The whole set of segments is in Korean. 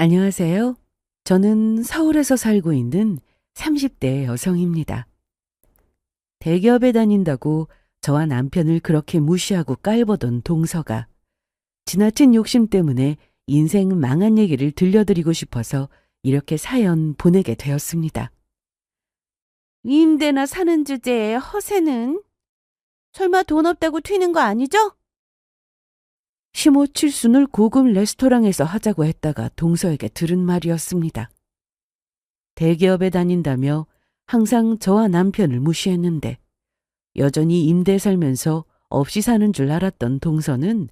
안녕하세요. 저는 서울에서 살고 있는 30대 여성입니다. 대기업에 다닌다고 저와 남편을 그렇게 무시하고 깔보던 동서가 지나친 욕심 때문에 인생 망한 얘기를 들려드리고 싶어서 이렇게 사연 보내게 되었습니다. 임대나 사는 주제에 허세는 설마 돈 없다고 튀는 거 아니죠? 시모 칠순을 고급 레스토랑에서 하자고 했다가 동서에게 들은 말이었습니다. 대기업에 다닌다며 항상 저와 남편을 무시했는데 여전히 임대 살면서 없이 사는 줄 알았던 동서는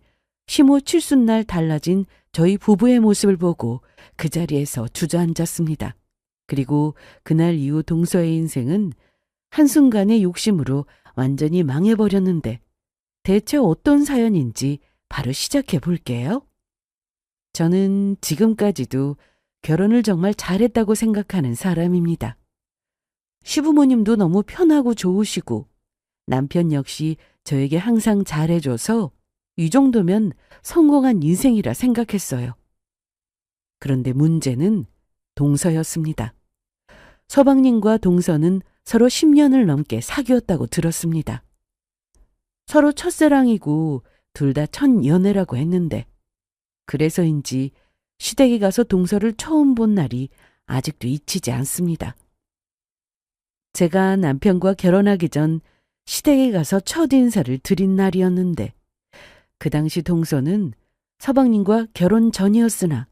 시모 칠순날 달라진 저희 부부의 모습을 보고 그 자리에서 주저앉았습니다. 그리고 그날 이후 동서의 인생은 한순간의 욕심으로 완전히 망해버렸는데 대체 어떤 사연인지 바로 시작해 볼게요. 저는 지금까지도 결혼을 정말 잘했다고 생각하는 사람입니다. 시부모님도 너무 편하고 좋으시고 남편 역시 저에게 항상 잘해줘서 이 정도면 성공한 인생이라 생각했어요. 그런데 문제는 동서였습니다. 서방님과 동서는 서로 10년을 넘게 사귀었다고 들었습니다. 서로 첫사랑이고 둘 다 첫 연애라고 했는데 그래서인지 시댁에 가서 동서를 처음 본 날이 아직도 잊히지 않습니다. 제가 남편과 결혼하기 전 시댁에 가서 첫 인사를 드린 날이었는데 그 당시 동서는 서방님과 결혼 전이었으나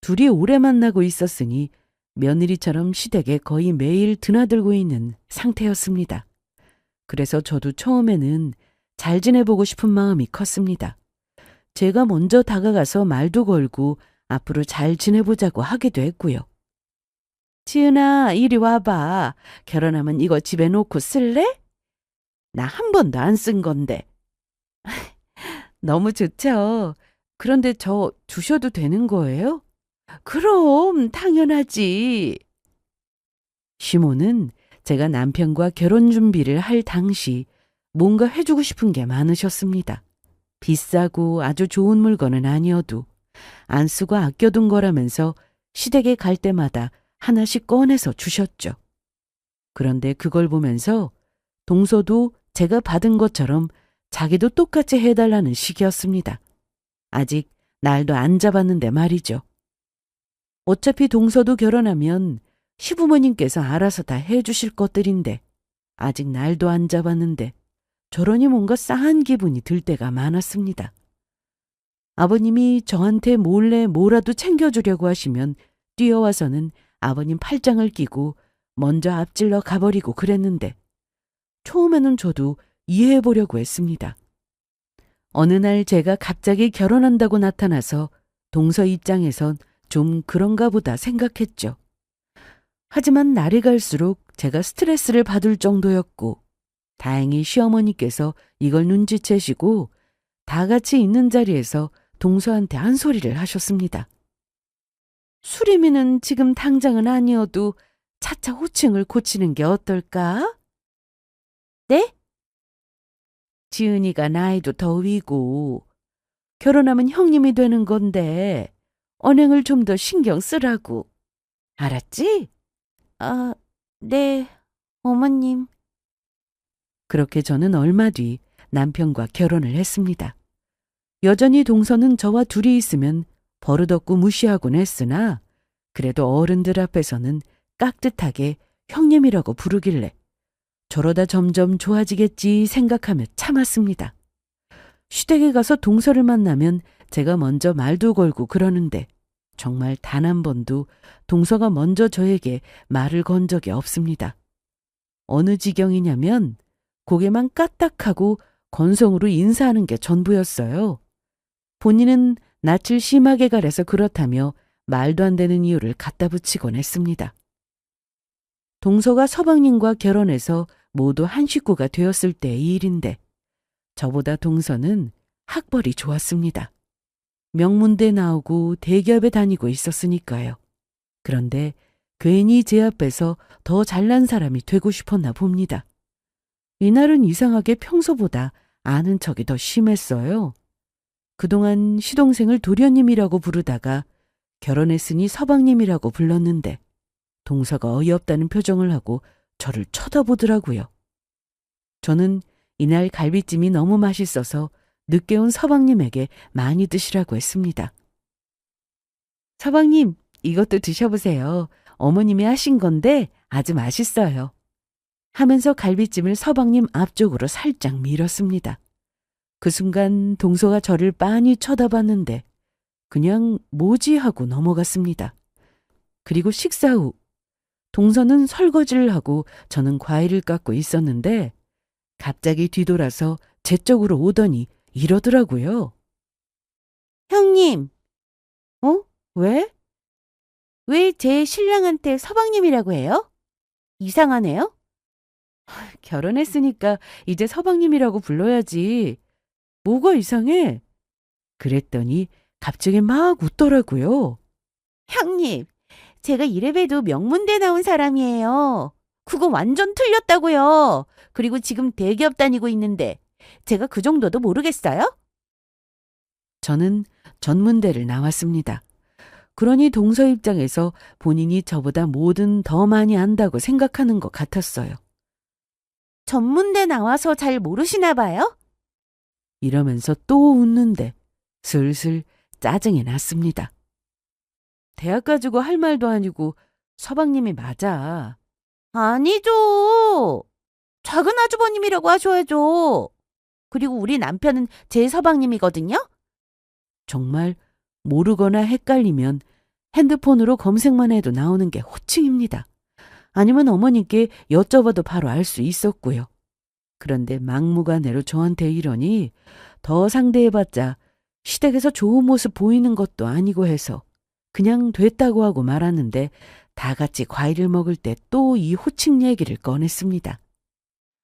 둘이 오래 만나고 있었으니 며느리처럼 시댁에 거의 매일 드나들고 있는 상태였습니다. 그래서 저도 처음에는 잘 지내보고 싶은 마음이 컸습니다. 제가 먼저 다가가서 말도 걸고 앞으로 잘 지내보자고 하기도 했고요. 지은아, 이리 와봐. 결혼하면 이거 집에 놓고 쓸래? 나 한 번도 안 쓴 건데. 너무 좋죠. 그런데 저 주셔도 되는 거예요? 그럼 당연하지. 시모는 제가 남편과 결혼 준비를 할 당시 뭔가 해주고 싶은 게 많으셨습니다. 비싸고 아주 좋은 물건은 아니어도 안 쓰고 아껴둔 거라면서 시댁에 갈 때마다 하나씩 꺼내서 주셨죠. 그런데 그걸 보면서 동서도 제가 받은 것처럼 자기도 똑같이 해달라는 식이었습니다. 아직 날도 안 잡았는데 말이죠. 어차피 동서도 결혼하면 시부모님께서 알아서 다 해주실 것들인데 아직 날도 안 잡았는데 저러니 뭔가 싸한 기분이 들 때가 많았습니다. 아버님이 저한테 몰래 뭐라도 챙겨주려고 하시면 뛰어와서는 아버님 팔짱을 끼고 먼저 앞질러 가버리고 그랬는데 처음에는 저도 이해해보려고 했습니다. 어느 날 제가 갑자기 결혼한다고 나타나서 동서 입장에선 좀 그런가 보다 생각했죠. 하지만 날이 갈수록 제가 스트레스를 받을 정도였고 다행히 시어머니께서 이걸 눈치채시고 다 같이 있는 자리에서 동서한테 한 소리를 하셨습니다. 수리미는 지금 당장은 아니어도 차차 호칭을 고치는 게 어떨까? 네? 지은이가 나이도 더 위고 결혼하면 형님이 되는 건데 언행을 좀 더 신경 쓰라고. 알았지? 아, 네, 어머님. 그렇게 저는 얼마 뒤 남편과 결혼을 했습니다. 여전히 동서는 저와 둘이 있으면 버릇없고 무시하곤 했으나 그래도 어른들 앞에서는 깍듯하게 형님이라고 부르길래 저러다 점점 좋아지겠지 생각하며 참았습니다. 시댁에 가서 동서를 만나면 제가 먼저 말도 걸고 그러는데 정말 단 한 번도 동서가 먼저 저에게 말을 건 적이 없습니다. 어느 지경이냐면 고개만 까딱하고 건성으로 인사하는 게 전부였어요. 본인은 낯을 심하게 가려서 그렇다며 말도 안 되는 이유를 갖다 붙이곤 했습니다. 동서가 서방님과 결혼해서 모두 한 식구가 되었을 때의 일인데 저보다 동서는 학벌이 좋았습니다. 명문대 나오고 대기업에 다니고 있었으니까요. 그런데 괜히 제 앞에서 더 잘난 사람이 되고 싶었나 봅니다. 이날은 이상하게 평소보다 아는 척이 더 심했어요. 그동안 시동생을 도련님이라고 부르다가 결혼했으니 서방님이라고 불렀는데 동서가 어이없다는 표정을 하고 저를 쳐다보더라고요. 저는 이날 갈비찜이 너무 맛있어서 늦게 온 서방님에게 많이 드시라고 했습니다. 서방님, 이것도 드셔보세요. 어머님이 하신 건데 아주 맛있어요. 하면서 갈비찜을 서방님 앞쪽으로 살짝 밀었습니다. 그 순간 동서가 저를 빤히 쳐다봤는데 그냥 뭐지 하고 넘어갔습니다. 그리고 식사 후 동서는 설거지를 하고 저는 과일을 깎고 있었는데 갑자기 뒤돌아서 제 쪽으로 오더니 이러더라고요. 형님, 왜? 왜 제 신랑한테 서방님이라고 해요? 이상하네요? 결혼했으니까 이제 서방님이라고 불러야지. 뭐가 이상해? 그랬더니 갑자기 막 웃더라고요. 형님, 제가 이래봬도 명문대 나온 사람이에요. 그거 완전 틀렸다고요. 그리고 지금 대기업 다니고 있는데 제가 그 정도도 모르겠어요? 저는 전문대를 나왔습니다. 그러니 동서 입장에서 본인이 저보다 뭐든 더 많이 안다고 생각하는 것 같았어요. 전문대 나와서 잘 모르시나 봐요? 이러면서 또 웃는데 슬슬 짜증이 났습니다. 대학 가지고 할 말도 아니고 서방님이 맞아. 아니죠. 작은 아주버님이라고 하셔야죠. 그리고 우리 남편은 제 서방님이거든요. 정말 모르거나 헷갈리면 핸드폰으로 검색만 해도 나오는 게 호칭입니다. 아니면 어머님께 여쭤봐도 바로 알 수 있었고요. 그런데 막무가내로 저한테 이러니 더 상대해봤자 시댁에서 좋은 모습 보이는 것도 아니고 해서 그냥 됐다고 하고 말았는데 다 같이 과일을 먹을 때 또 이 호칭 얘기를 꺼냈습니다.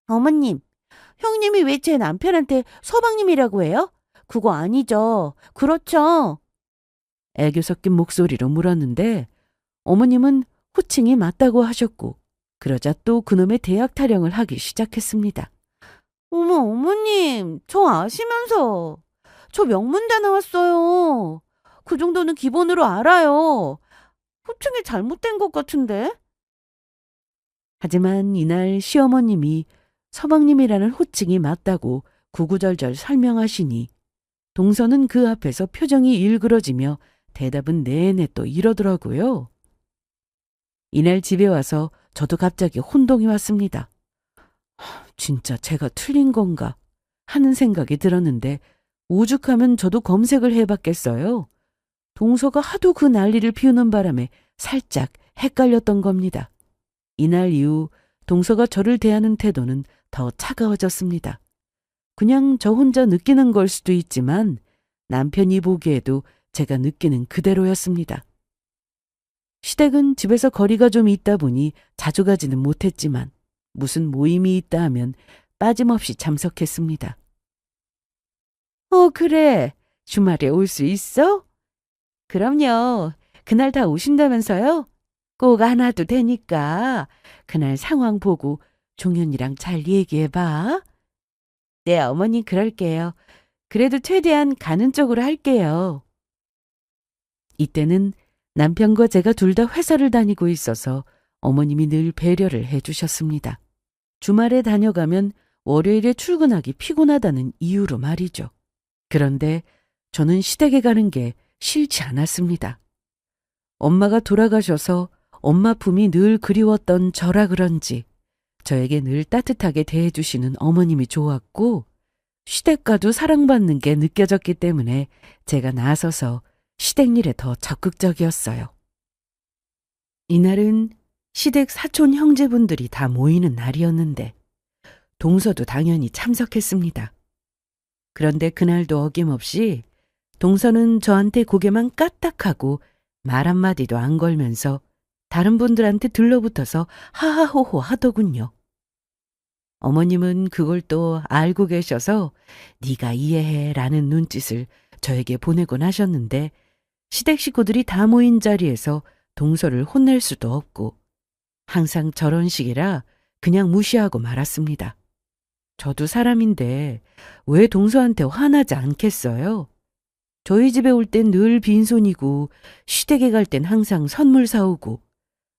어머님, 형님이 왜 제 남편한테 서방님이라고 해요? 그거 아니죠. 그렇죠? 애교 섞인 목소리로 물었는데 어머님은 호칭이 맞다고 하셨고 그러자 또 그놈의 대학 타령을 하기 시작했습니다. 어머, 어머님, 저 아시면서. 저 명문대 나왔어요. 그 정도는 기본으로 알아요. 호칭이 잘못된 것 같은데? 하지만 이날 시어머님이 서방님이라는 호칭이 맞다고 구구절절 설명하시니 동서는 그 앞에서 표정이 일그러지며 대답은 내내 또 이러더라고요. 이날 집에 와서 저도 갑자기 혼동이 왔습니다. 진짜 제가 틀린 건가 하는 생각이 들었는데 오죽하면 저도 검색을 해봤겠어요. 동서가 하도 그 난리를 피우는 바람에 살짝 헷갈렸던 겁니다. 이날 이후 동서가 저를 대하는 태도는 더 차가워졌습니다. 그냥 저 혼자 느끼는 걸 수도 있지만 남편이 보기에도 제가 느끼는 그대로였습니다. 시댁은 집에서 거리가 좀 있다 보니 자주 가지는 못했지만 무슨 모임이 있다 하면 빠짐없이 참석했습니다. 그래. 주말에 올 수 있어? 그럼요. 그날 다 오신다면서요? 꼭 안 와도 되니까 그날 상황 보고 종현이랑 잘 얘기해봐. 네, 어머니 그럴게요. 그래도 최대한 가는 쪽으로 할게요. 이때는 남편과 제가 둘 다 회사를 다니고 있어서 어머님이 늘 배려를 해주셨습니다. 주말에 다녀가면 월요일에 출근하기 피곤하다는 이유로 말이죠. 그런데 저는 시댁에 가는 게 싫지 않았습니다. 엄마가 돌아가셔서 엄마 품이 늘 그리웠던 저라 그런지 저에게 늘 따뜻하게 대해주시는 어머님이 좋았고 시댁 가도 사랑받는 게 느껴졌기 때문에 제가 나서서 시댁 일에 더 적극적이었어요. 이날은 시댁 사촌 형제분들이 다 모이는 날이었는데 동서도 당연히 참석했습니다. 그런데 그날도 어김없이 동서는 저한테 고개만 까딱하고 말 한마디도 안 걸면서 다른 분들한테 들러붙어서 하하호호 하더군요. 어머님은 그걸 또 알고 계셔서 네가 이해해라는 눈짓을 저에게 보내곤 하셨는데 시댁 식구들이 다 모인 자리에서 동서를 혼낼 수도 없고 항상 저런 식이라 그냥 무시하고 말았습니다. 저도 사람인데 왜 동서한테 화나지 않겠어요? 저희 집에 올 땐 늘 빈손이고 시댁에 갈 땐 항상 선물 사오고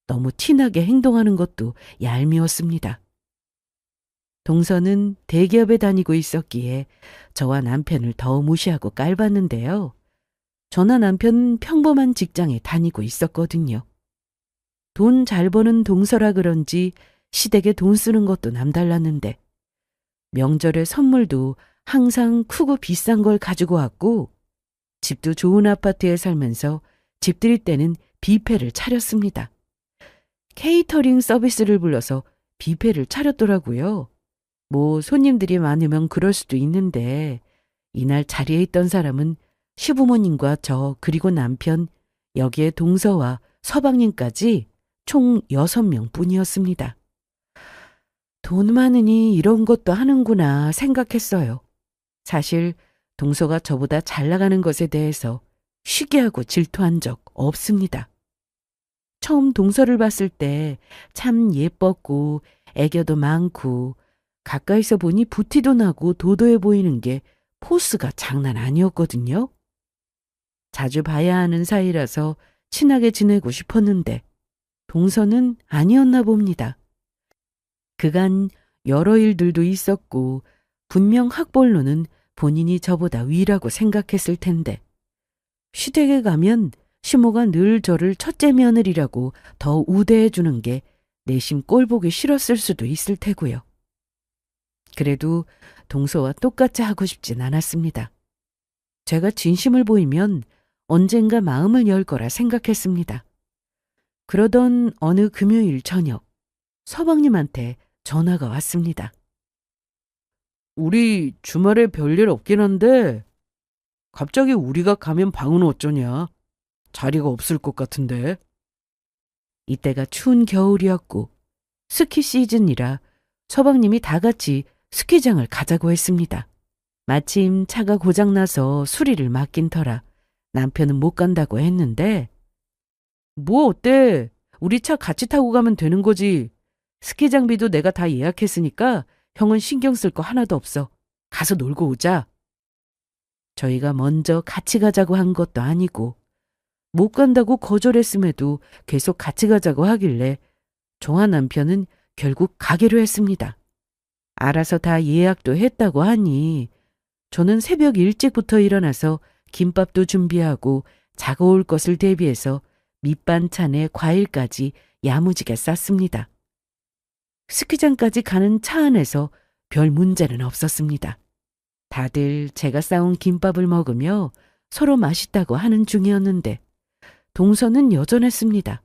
너무 티나게 행동하는 것도 얄미웠습니다. 동서는 대기업에 다니고 있었기에 저와 남편을 더 무시하고 깔봤는데요. 저나 남편은 평범한 직장에 다니고 있었거든요. 돈 잘 버는 동서라 그런지 시댁에 돈 쓰는 것도 남달랐는데 명절에 선물도 항상 크고 비싼 걸 가지고 왔고 집도 좋은 아파트에 살면서 집들이 때는 뷔페를 차렸습니다. 케이터링 서비스를 불러서 뷔페를 차렸더라고요. 뭐 손님들이 많으면 그럴 수도 있는데 이날 자리에 있던 사람은 시부모님과 저 그리고 남편 여기에 동서와 서방님까지 총 6명 뿐이었습니다. 돈 많으니 이런 것도 하는구나 생각했어요. 사실 동서가 저보다 잘 나가는 것에 대해서 시기하고 질투한 적 없습니다. 처음 동서를 봤을 때 참 예뻤고 애교도 많고 가까이서 보니 부티도 나고 도도해 보이는 게 포스가 장난 아니었거든요. 자주 봐야 하는 사이라서 친하게 지내고 싶었는데 동서는 아니었나 봅니다. 그간 여러 일들도 있었고 분명 학벌로는 본인이 저보다 위라고 생각했을 텐데 시댁에 가면 시모가 늘 저를 첫째 며느리라고 더 우대해 주는 게 내심 꼴보기 싫었을 수도 있을 테고요. 그래도 동서와 똑같이 하고 싶진 않았습니다. 제가 진심을 보이면 언젠가 마음을 열 거라 생각했습니다. 그러던 어느 금요일 저녁 서방님한테 전화가 왔습니다. 우리 주말에 별일 없긴 한데 갑자기 우리가 가면 방은 어쩌냐? 자리가 없을 것 같은데. 이때가 추운 겨울이었고 스키 시즌이라 서방님이 다 같이 스키장을 가자고 했습니다. 마침 차가 고장나서 수리를 맡긴 터라 남편은 못 간다고 했는데 뭐 어때? 우리 차 같이 타고 가면 되는 거지. 스키 장비도 내가 다 예약했으니까 형은 신경 쓸 거 하나도 없어. 가서 놀고 오자. 저희가 먼저 같이 가자고 한 것도 아니고 못 간다고 거절했음에도 계속 같이 가자고 하길래 저와 남편은 결국 가기로 했습니다. 알아서 다 예약도 했다고 하니 저는 새벽 일찍부터 일어나서 김밥도 준비하고 자고 올 것을 대비해서 밑반찬에 과일까지 야무지게 쌌습니다. 스키장까지 가는 차 안에서 별 문제는 없었습니다. 다들 제가 싸온 김밥을 먹으며 서로 맛있다고 하는 중이었는데 동서는 여전했습니다.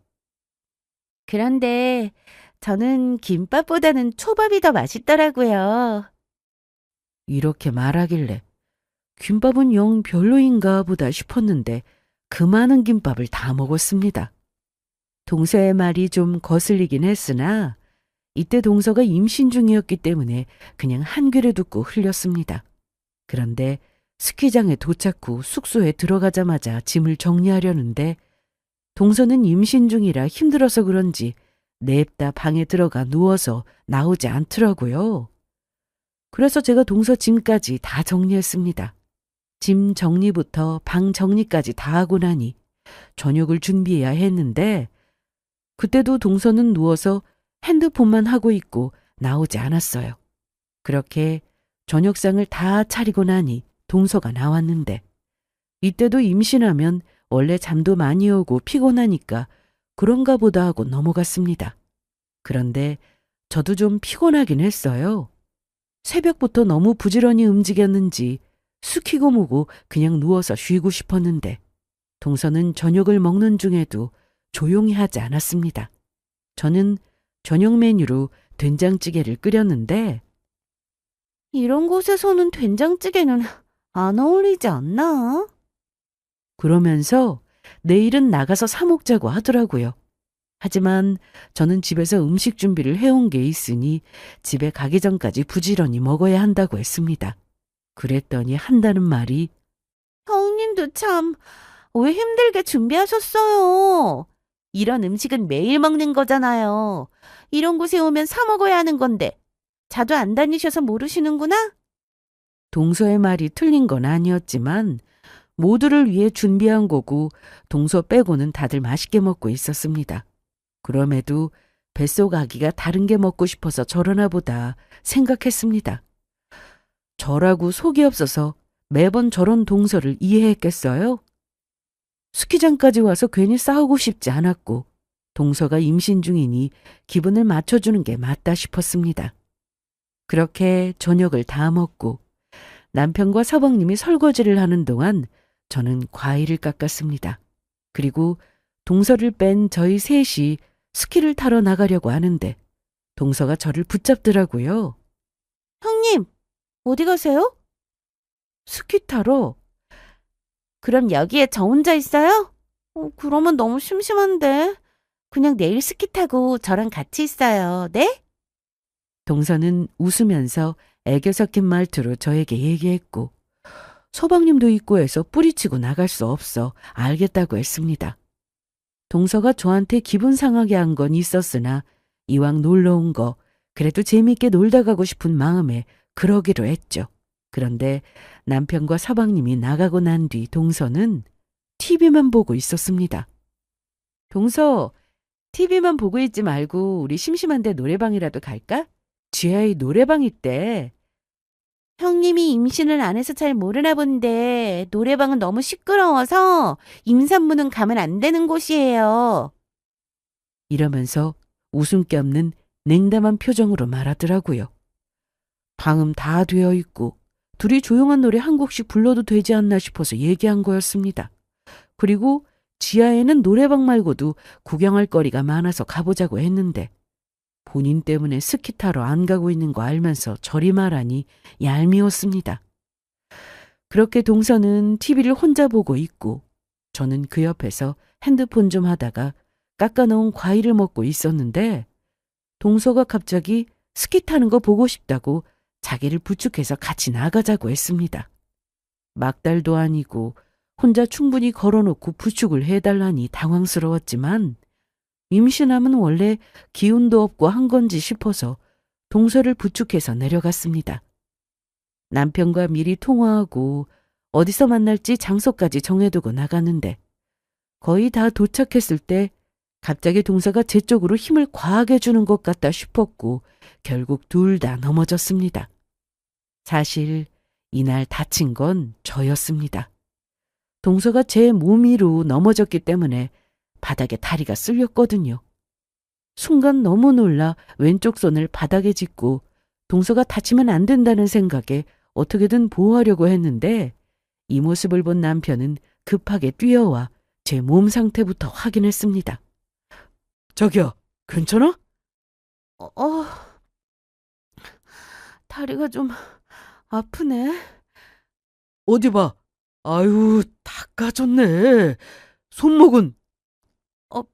그런데 저는 김밥보다는 초밥이 더 맛있더라고요. 이렇게 말하길래 김밥은 영 별로인가 보다 싶었는데 그 많은 김밥을 다 먹었습니다. 동서의 말이 좀 거슬리긴 했으나 이때 동서가 임신 중이었기 때문에 그냥 한 귀를 듣고 흘렸습니다. 그런데 스키장에 도착 후 숙소에 들어가자마자 짐을 정리하려는데 동서는 임신 중이라 힘들어서 그런지 냅다 방에 들어가 누워서 나오지 않더라고요. 그래서 제가 동서 짐까지 다 정리했습니다. 짐 정리부터 방 정리까지 다 하고 나니 저녁을 준비해야 했는데 그때도 동서는 누워서 핸드폰만 하고 있고 나오지 않았어요. 그렇게 저녁상을 다 차리고 나니 동서가 나왔는데 이때도 임신하면 원래 잠도 많이 오고 피곤하니까 그런가 보다 하고 넘어갔습니다. 그런데 저도 좀 피곤하긴 했어요. 새벽부터 너무 부지런히 움직였는지 숙이고 뭐고 그냥 누워서 쉬고 싶었는데 동서는 저녁을 먹는 중에도 조용히 하지 않았습니다. 저는 저녁 메뉴로 된장찌개를 끓였는데 이런 곳에서는 된장찌개는 안 어울리지 않나? 그러면서 내일은 나가서 사 먹자고 하더라고요. 하지만 저는 집에서 음식 준비를 해온 게 있으니 집에 가기 전까지 부지런히 먹어야 한다고 했습니다. 그랬더니 한다는 말이 형님도 참 왜 힘들게 준비하셨어요? 이런 음식은 매일 먹는 거잖아요. 이런 곳에 오면 사 먹어야 하는 건데 자주 안 다니셔서 모르시는구나? 동서의 말이 틀린 건 아니었지만 모두를 위해 준비한 거고 동서 빼고는 다들 맛있게 먹고 있었습니다. 그럼에도 뱃속 아기가 다른 게 먹고 싶어서 저러나 보다 생각했습니다. 저라고 속이 없어서 매번 저런 동서를 이해했겠어요? 스키장까지 와서 괜히 싸우고 싶지 않았고 동서가 임신 중이니 기분을 맞춰주는 게 맞다 싶었습니다. 그렇게 저녁을 다 먹고 남편과 서방님이 설거지를 하는 동안 저는 과일을 깎았습니다. 그리고 동서를 뺀 저희 셋이 스키를 타러 나가려고 하는데 동서가 저를 붙잡더라고요. 형님, 어디 가세요? 스키 타러. 그럼 여기에 저 혼자 있어요? 그러면 너무 심심한데. 그냥 내일 스키 타고 저랑 같이 있어요. 네? 동서는 웃으면서 애교 섞인 말투로 저에게 얘기했고 서방님도 있고 해서 뿌리치고 나갈 수 없어 알겠다고 했습니다. 동서가 저한테 기분 상하게 한 건 있었으나 이왕 놀러 온 거 그래도 재미있게 놀다 가고 싶은 마음에 그러기로 했죠. 그런데 남편과 서방님이 나가고 난 뒤 동서는 TV만 보고 있었습니다. 동서, TV만 보고 있지 말고 우리 심심한데 노래방이라도 갈까? 지하에 노래방 있대. 형님이 임신을 안 해서 잘 모르나 본데 노래방은 너무 시끄러워서 임산부는 가면 안 되는 곳이에요. 이러면서 웃음기 없는 냉담한 표정으로 말하더라고요. 방음 다 되어 있고 둘이 조용한 노래 한 곡씩 불러도 되지 않나 싶어서 얘기한 거였습니다. 그리고 지하에는 노래방 말고도 구경할 거리가 많아서 가보자고 했는데 본인 때문에 스키 타러 안 가고 있는 거 알면서 저리 말하니 얄미웠습니다. 그렇게 동서는 TV를 혼자 보고 있고 저는 그 옆에서 핸드폰 좀 하다가 깎아놓은 과일을 먹고 있었는데 동서가 갑자기 스키 타는 거 보고 싶다고 자기를 부축해서 같이 나가자고 했습니다. 막달도 아니고 혼자 충분히 걸어놓고 부축을 해달라니 당황스러웠지만 임신함은 원래 기운도 없고 한 건지 싶어서 동서를 부축해서 내려갔습니다. 남편과 미리 통화하고 어디서 만날지 장소까지 정해두고 나갔는데 거의 다 도착했을 때 갑자기 동서가 제 쪽으로 힘을 과하게 주는 것 같다 싶었고 결국 둘 다 넘어졌습니다. 사실 이날 다친 건 저였습니다. 동서가 제 몸 위로 넘어졌기 때문에 바닥에 다리가 쓸렸거든요. 순간 너무 놀라 왼쪽 손을 바닥에 짚고 동서가 다치면 안 된다는 생각에 어떻게든 보호하려고 했는데 이 모습을 본 남편은 급하게 뛰어와 제 몸 상태부터 확인했습니다. 저기요, 괜찮아? 다리가 좀 아프네. 어디 봐. 아유, 다 까졌네. 손목은?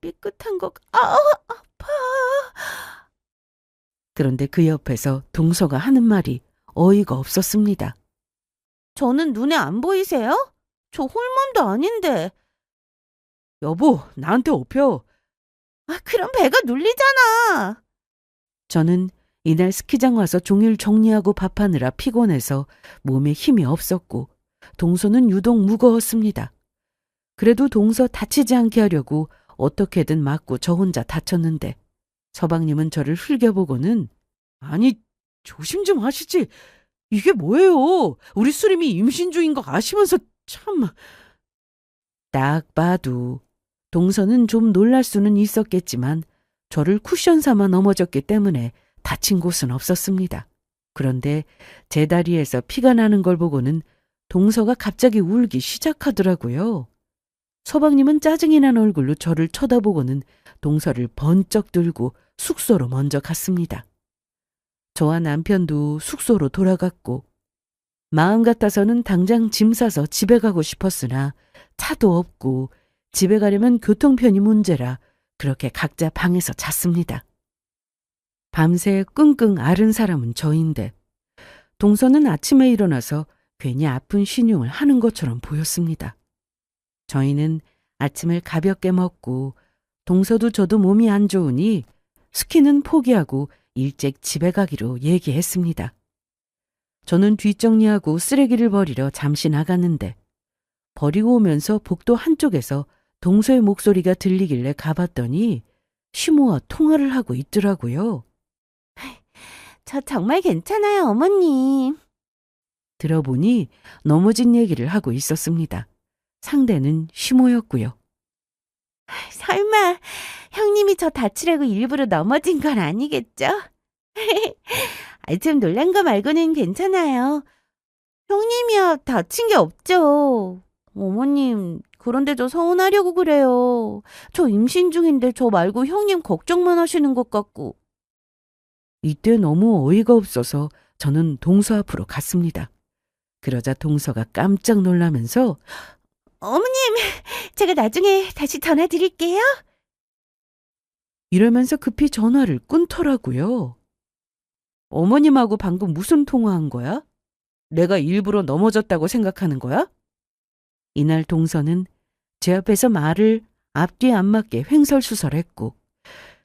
삐끗한 거, 아파. 그런데 그 옆에서 동서가 하는 말이 어이가 없었습니다. 저는 눈에 안 보이세요? 저 홀몸도 아닌데. 여보, 나한테 업혀. 그럼 배가 눌리잖아. 저는 이날 스키장 와서 종일 정리하고 밥하느라 피곤해서 몸에 힘이 없었고 동서는 유독 무거웠습니다. 그래도 동서 다치지 않게 하려고 어떻게든 막고 저 혼자 다쳤는데 서방님은 저를 흘겨보고는 아니 조심 좀 하시지. 이게 뭐예요. 우리 수림이 임신 중인 거 아시면서 참. 딱 봐도 동서는 좀 놀랄 수는 있었겠지만 저를 쿠션 삼아 넘어졌기 때문에 다친 곳은 없었습니다. 그런데 제 다리에서 피가 나는 걸 보고는 동서가 갑자기 울기 시작하더라고요. 서방님은 짜증이 난 얼굴로 저를 쳐다보고는 동서를 번쩍 들고 숙소로 먼저 갔습니다. 저와 남편도 숙소로 돌아갔고 마음 같아서는 당장 짐 싸서 집에 가고 싶었으나 차도 없고 집에 가려면 교통편이 문제라 그렇게 각자 방에서 잤습니다. 밤새 끙끙 앓은 사람은 저인데 동서는 아침에 일어나서 괜히 아픈 신용을 하는 것처럼 보였습니다. 저희는 아침을 가볍게 먹고 동서도 저도 몸이 안 좋으니 스키는 포기하고 일찍 집에 가기로 얘기했습니다. 저는 뒷정리하고 쓰레기를 버리러 잠시 나갔는데 버리고 오면서 복도 한쪽에서 동서의 목소리가 들리길래 가봤더니 시모와 통화를 하고 있더라고요. 저 정말 괜찮아요, 어머님. 들어보니 넘어진 얘기를 하고 있었습니다. 상대는 시모였고요. 설마 형님이 저 다치려고 일부러 넘어진 건 아니겠죠? 좀 놀란 거 말고는 괜찮아요. 형님이야 다친 게 없죠. 어머님, 그런데 저 서운하려고 그래요. 저 임신 중인데 저 말고 형님 걱정만 하시는 것 같고. 이때 너무 어이가 없어서 저는 동서 앞으로 갔습니다. 그러자 동서가 깜짝 놀라면서 어머님, 제가 나중에 다시 전화 드릴게요. 이러면서 급히 전화를 끊더라고요. 어머님하고 방금 무슨 통화한 거야? 내가 일부러 넘어졌다고 생각하는 거야? 이날 동서는 제 앞에서 말을 앞뒤 안 맞게 횡설수설했고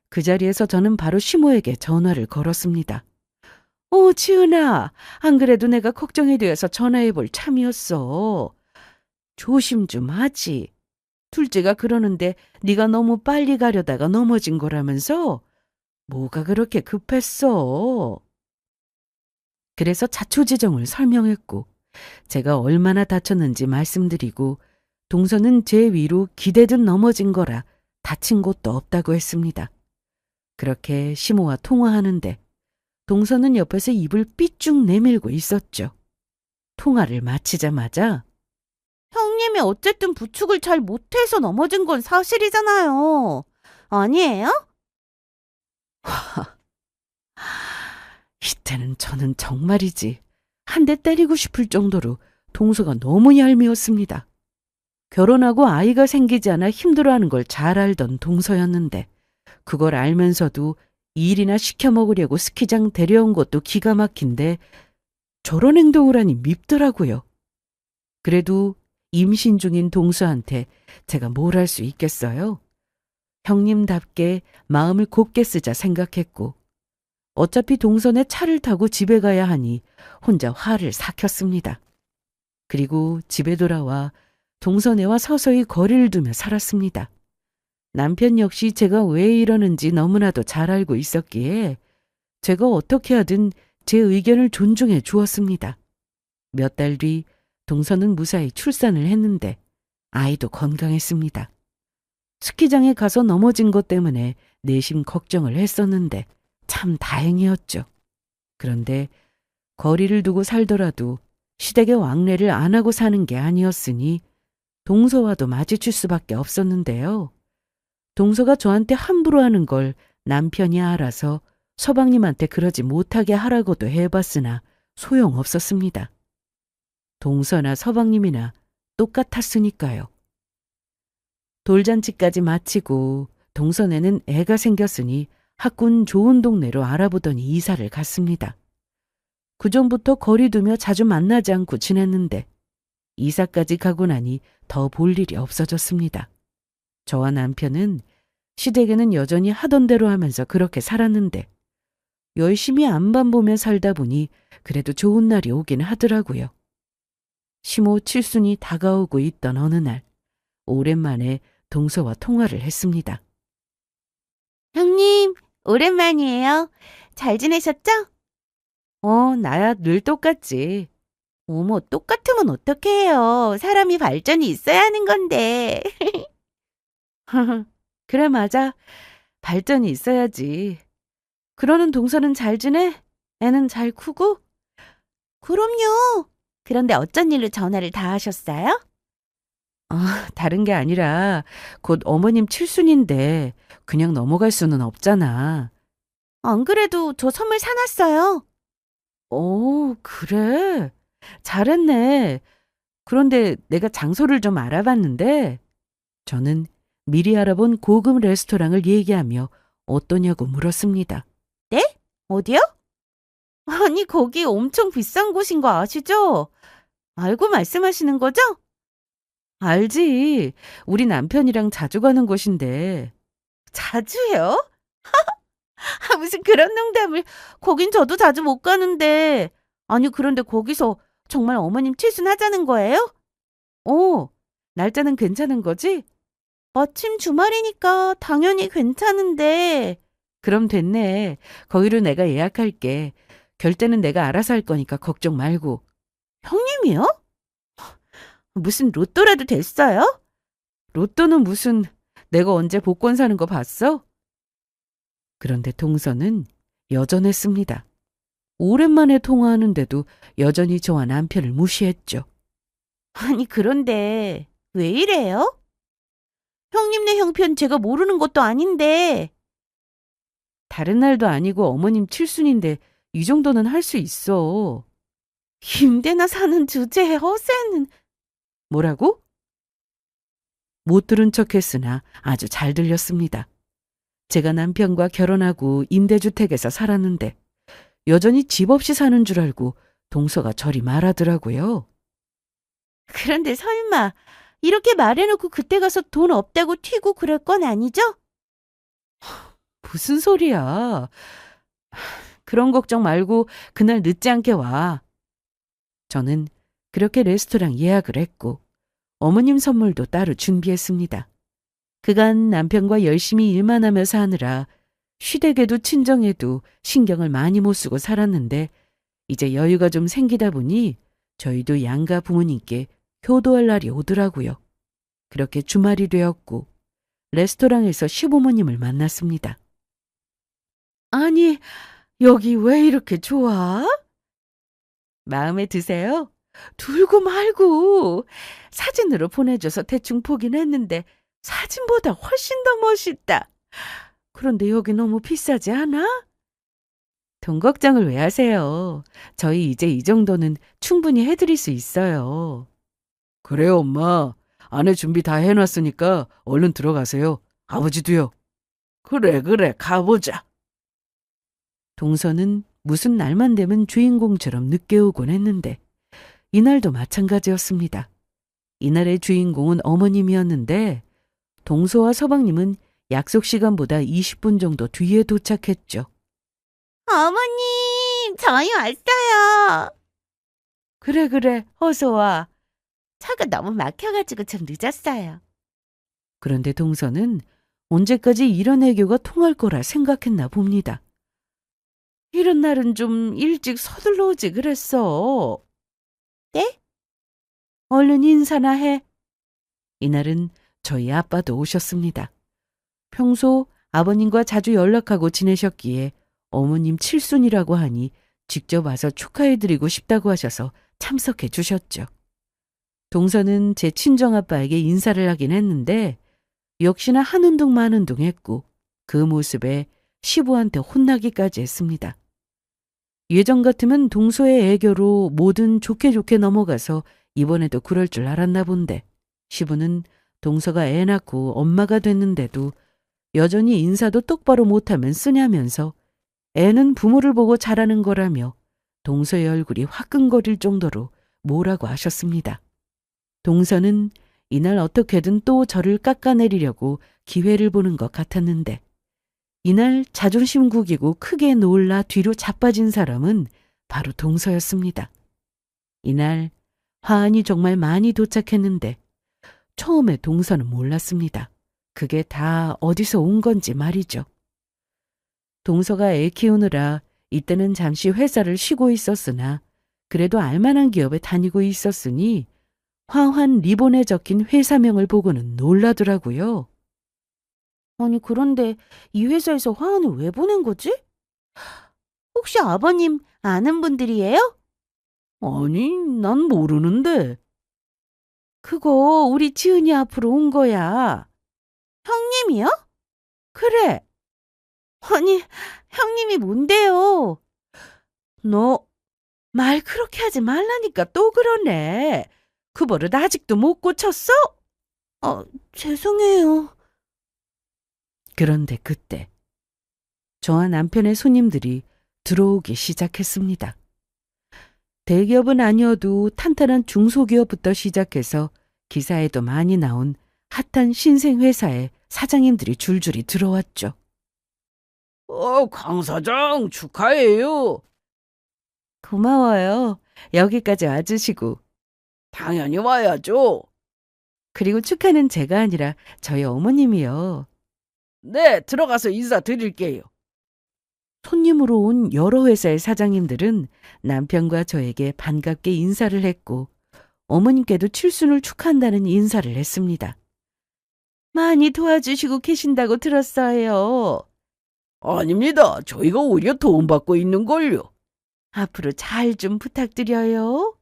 그 자리에서 저는 바로 시모에게 전화를 걸었습니다. 지은아, 안 그래도 내가 걱정이 되어서 전화해 볼 참이었어. 조심 좀 하지. 둘째가 그러는데 네가 너무 빨리 가려다가 넘어진 거라면서? 뭐가 그렇게 급했어? 그래서 자초지종을 설명했고 제가 얼마나 다쳤는지 말씀드리고 동서는 제 위로 기대듯 넘어진 거라 다친 곳도 없다고 했습니다. 그렇게 시모와 통화하는데 동서는 옆에서 입을 삐쭉 내밀고 있었죠. 통화를 마치자마자 형님이 어쨌든 부축을 잘 못해서 넘어진 건 사실이잖아요. 아니에요? 이때는 저는 정말이지 한 대 때리고 싶을 정도로 동서가 너무 얄미웠습니다. 결혼하고 아이가 생기지 않아 힘들어하는 걸 잘 알던 동서였는데 그걸 알면서도 일이나 시켜 먹으려고 스키장 데려온 것도 기가 막힌데 저런 행동을 하니 밉더라고요. 그래도 임신 중인 동서한테 제가 뭘 할 수 있겠어요? 형님답게 마음을 곱게 쓰자 생각했고 어차피 동선에 차를 타고 집에 가야 하니 혼자 화를 삭혔습니다. 그리고 집에 돌아와 동선애와 서서히 거리를 두며 살았습니다. 남편 역시 제가 왜 이러는지 너무나도 잘 알고 있었기에 제가 어떻게 하든 제 의견을 존중해 주었습니다. 몇 달 뒤 동선은 무사히 출산을 했는데 아이도 건강했습니다. 스키장에 가서 넘어진 것 때문에 내심 걱정을 했었는데 참 다행이었죠. 그런데 거리를 두고 살더라도 시댁의 왕래를 안 하고 사는 게 아니었으니 동서와도 마주칠 수밖에 없었는데요. 동서가 저한테 함부로 하는 걸 남편이 알아서 서방님한테 그러지 못하게 하라고도 해봤으나 소용없었습니다. 동서나 서방님이나 똑같았으니까요. 돌잔치까지 마치고 동선에는 애가 생겼으니 학군 좋은 동네로 알아보더니 이사를 갔습니다. 그전부터 거리 두며 자주 만나지 않고 지냈는데 이사까지 가고 나니 더 볼 일이 없어졌습니다. 저와 남편은 시댁에는 여전히 하던 대로 하면서 그렇게 살았는데 열심히 안만 보며 살다 보니 그래도 좋은 날이 오긴 하더라고요. 시모 칠순이 다가오고 있던 어느 날 오랜만에 동서와 통화를 했습니다. 형님, 오랜만이에요. 잘 지내셨죠? 나야 늘 똑같지. 어머, 똑같으면 어떡해요. 사람이 발전이 있어야 하는 건데. 그래, 맞아. 발전이 있어야지. 그러는 동서는 잘 지내? 애는 잘 크고? 그럼요. 그런데 어쩐 일로 전화를 다 하셨어요? 다른 게 아니라 곧 어머님 칠순인데 그냥 넘어갈 수는 없잖아. 안 그래도 저 선물 사놨어요. 그래? 잘했네. 그런데 내가 장소를 좀 알아봤는데 저는 미리 알아본 고급 레스토랑을 얘기하며 어떠냐고 물었습니다. 네? 어디요? 아니, 거기 엄청 비싼 곳인 거 아시죠? 알고 말씀하시는 거죠? 알지. 우리 남편이랑 자주 가는 곳인데. 자주요? 무슨 그런 농담을. 거긴 저도 자주 못 가는데. 아니, 그런데 거기서 정말 어머님 칠순하자는 거예요? 날짜는 괜찮은 거지? 마침 주말이니까 당연히 괜찮은데. 그럼 됐네. 거기로 내가 예약할게. 결제는 내가 알아서 할 거니까 걱정 말고. 형님이요? 무슨 로또라도 됐어요? 로또는 무슨, 내가 언제 복권 사는 거 봤어? 그런데 동서는 여전했습니다. 오랜만에 통화하는데도 여전히 저와 남편을 무시했죠. 아니, 그런데 왜 이래요? 형님네 형편 제가 모르는 것도 아닌데. 다른 날도 아니고 어머님 칠순인데 이 정도는 할 수 있어. 임대나 사는 주제에 허세는. 뭐라고? 못 들은 척했으나 아주 잘 들렸습니다. 제가 남편과 결혼하고 임대주택에서 살았는데 여전히 집 없이 사는 줄 알고 동서가 저리 말하더라고요. 그런데 설마 이렇게 말해놓고 그때 가서 돈 없다고 튀고 그럴 건 아니죠? 무슨 소리야. 그런 걱정 말고 그날 늦지 않게 와. 저는 그렇게 레스토랑 예약을 했고 어머님 선물도 따로 준비했습니다. 그간 남편과 열심히 일만 하며 사느라 시댁에도 친정에도 신경을 많이 못 쓰고 살았는데 이제 여유가 좀 생기다 보니 저희도 양가 부모님께 효도할 날이 오더라고요. 그렇게 주말이 되었고 레스토랑에서 시부모님을 만났습니다. 아니, 여기 왜 이렇게 좋아? 마음에 드세요? 둘고 말고. 사진으로 보내줘서 대충 보긴 했는데 사진보다 훨씬 더 멋있다. 그런데 여기 너무 비싸지 않아? 돈 걱정을 왜 하세요? 저희 이제 이 정도는 충분히 해드릴 수 있어요. 그래요, 엄마. 아내 준비 다 해놨으니까 얼른 들어가세요. 아버지도요. 그래, 가보자. 동서는 무슨 날만 되면 주인공처럼 늦게 오곤 했는데 이날도 마찬가지였습니다. 이날의 주인공은 어머님이었는데 동서와 서방님은 약속 시간보다 20분 정도 뒤에 도착했죠. 어머님, 저희 왔어요. 그래, 어서 와. 차가 너무 막혀가지고 좀 늦었어요. 그런데 동서는 언제까지 이런 애교가 통할 거라 생각했나 봅니다. 이런 날은 좀 일찍 서둘러 오지 그랬어. 네? 얼른 인사나 해. 이날은 저희 아빠도 오셨습니다. 평소 아버님과 자주 연락하고 지내셨기에 어머님 칠순이라고 하니 직접 와서 축하해드리고 싶다고 하셔서 참석해 주셨죠. 동서는 제 친정아빠에게 인사를 하긴 했는데 역시나 하는 둥 마는 둥 했고 그 모습에 시부한테 혼나기까지 했습니다. 예전 같으면 동서의 애교로 뭐든 좋게 넘어가서 이번에도 그럴 줄 알았나 본데 시부는 동서가 애 낳고 엄마가 됐는데도 여전히 인사도 똑바로 못하면 쓰냐면서 애는 부모를 보고 자라는 거라며 동서의 얼굴이 화끈거릴 정도로 뭐라고 하셨습니다. 동서는 이날 어떻게든 또 저를 깎아내리려고 기회를 보는 것 같았는데 이날 자존심 구기고 크게 놀라 뒤로 자빠진 사람은 바로 동서였습니다. 이날 화환이 정말 많이 도착했는데 처음에 동서는 몰랐습니다. 그게 다 어디서 온 건지 말이죠. 동서가 애 키우느라 이때는 잠시 회사를 쉬고 있었으나 그래도 알만한 기업에 다니고 있었으니 화환 리본에 적힌 회사명을 보고는 놀라더라고요. 아니, 그런데 이 회사에서 화환을 왜 보낸 거지? 혹시 아버님 아는 분들이에요? 아니, 난 모르는데. 그거 우리 지은이 앞으로 온 거야. 형님이요? 그래. 아니, 형님이 뭔데요? 너 말 그렇게 하지 말라니까 또 그러네. 그 버릇 아직도 못 고쳤어? 죄송해요. 그런데 그때 저와 남편의 손님들이 들어오기 시작했습니다. 대기업은 아니어도 탄탄한 중소기업부터 시작해서 기사에도 많이 나온 핫한 신생회사에 사장님들이 줄줄이 들어왔죠. 강 사장 축하해요. 고마워요. 여기까지 와주시고. 당연히 와야죠. 그리고 축하는 제가 아니라 저희 어머님이요. 네, 들어가서 인사드릴게요. 손님으로 온 여러 회사의 사장님들은 남편과 저에게 반갑게 인사를 했고 어머님께도 칠순을 축하한다는 인사를 했습니다. 많이 도와주시고 계신다고 들었어요. 아닙니다. 저희가 오히려 도움받고 있는걸요. 앞으로 잘 좀 부탁드려요.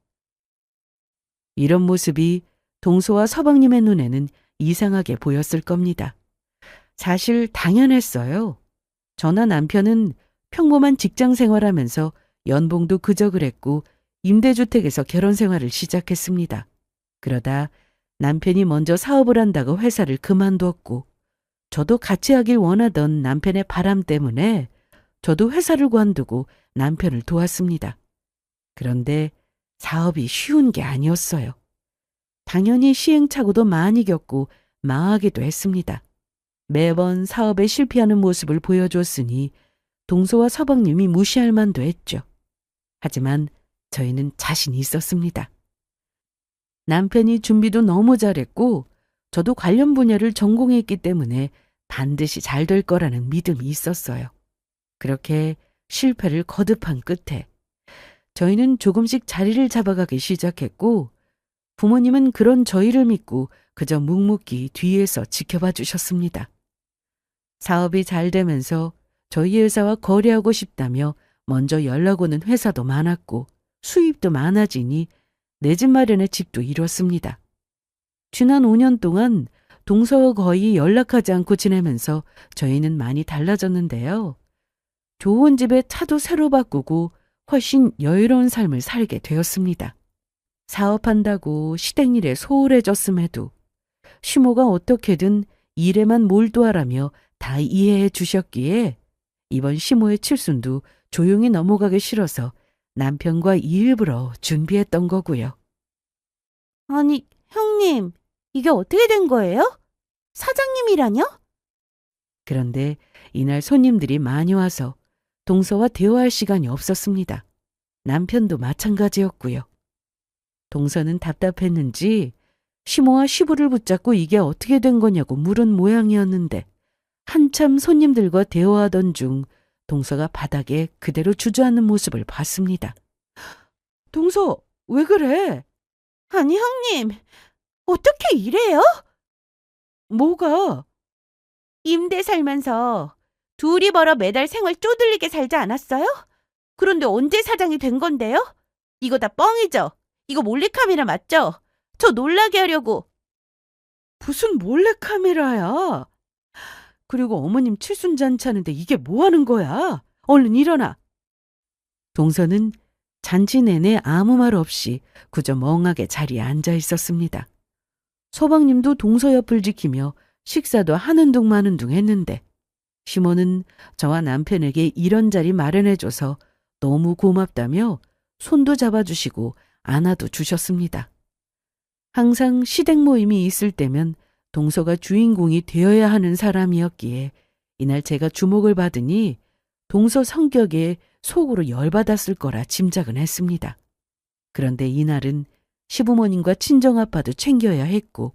이런 모습이 동서와 서방님의 눈에는 이상하게 보였을 겁니다. 사실 당연했어요. 저나 남편은 평범한 직장 생활하면서 연봉도 그저 그랬고 임대주택에서 결혼 생활을 시작했습니다. 그러다 남편이 먼저 사업을 한다고 회사를 그만두었고 저도 같이 하길 원하던 남편의 바람 때문에 저도 회사를 관두고 남편을 도왔습니다. 그런데 사업이 쉬운 게 아니었어요. 당연히 시행착오도 많이 겪고 망하기도 했습니다. 매번 사업에 실패하는 모습을 보여줬으니 동서와 서방님이 무시할 만도 했죠. 하지만 저희는 자신이 있었습니다. 남편이 준비도 너무 잘했고 저도 관련 분야를 전공했기 때문에 반드시 잘 될 거라는 믿음이 있었어요. 그렇게 실패를 거듭한 끝에 저희는 조금씩 자리를 잡아가기 시작했고 부모님은 그런 저희를 믿고 그저 묵묵히 뒤에서 지켜봐 주셨습니다. 사업이 잘 되면서 저희 회사와 거래하고 싶다며 먼저 연락 오는 회사도 많았고 수입도 많아지니 내 집 마련의 집도 이뤘습니다. 지난 5년 동안 동서와 거의 연락하지 않고 지내면서 저희는 많이 달라졌는데요. 좋은 집에 차도 새로 바꾸고 훨씬 여유로운 삶을 살게 되었습니다. 사업한다고 시댁일에 소홀해졌음에도 시모가 어떻게든 일에만 몰두하라며 다 이해해 주셨기에 이번 시모의 칠순도 조용히 넘어가기 싫어서 남편과 일부러 준비했던 거고요. 아니, 형님, 이게 어떻게 된 거예요? 사장님이라뇨? 그런데 이날 손님들이 많이 와서 동서와 대화할 시간이 없었습니다. 남편도 마찬가지였고요. 동서는 답답했는지 시모와 시부를 붙잡고 이게 어떻게 된 거냐고 물은 모양이었는데 한참 손님들과 대화하던 중 동서가 바닥에 그대로 주저앉는 모습을 봤습니다. 동서, 왜 그래? 아니, 형님, 어떻게 이래요? 뭐가? 임대 살면서 둘이 벌어 매달 생활 쪼들리게 살지 않았어요? 그런데 언제 사장이 된 건데요? 이거 다 뻥이죠? 이거 몰래카메라 맞죠? 저 놀라게 하려고. 무슨 몰래카메라야? 그리고 어머님 칠순잔치 하는데 이게 뭐 하는 거야? 얼른 일어나. 동서는 잔치 내내 아무 말 없이 그저 멍하게 자리에 앉아 있었습니다. 서방님도 동서 옆을 지키며 식사도 하는 둥 마는 둥 했는데 시모는 저와 남편에게 이런 자리 마련해줘서 너무 고맙다며 손도 잡아주시고 안아도 주셨습니다. 항상 시댁 모임이 있을 때면 동서가 주인공이 되어야 하는 사람이었기에 이날 제가 주목을 받으니 동서 성격에 속으로 열받았을 거라 짐작은 했습니다. 그런데 이날은 시부모님과 친정아빠도 챙겨야 했고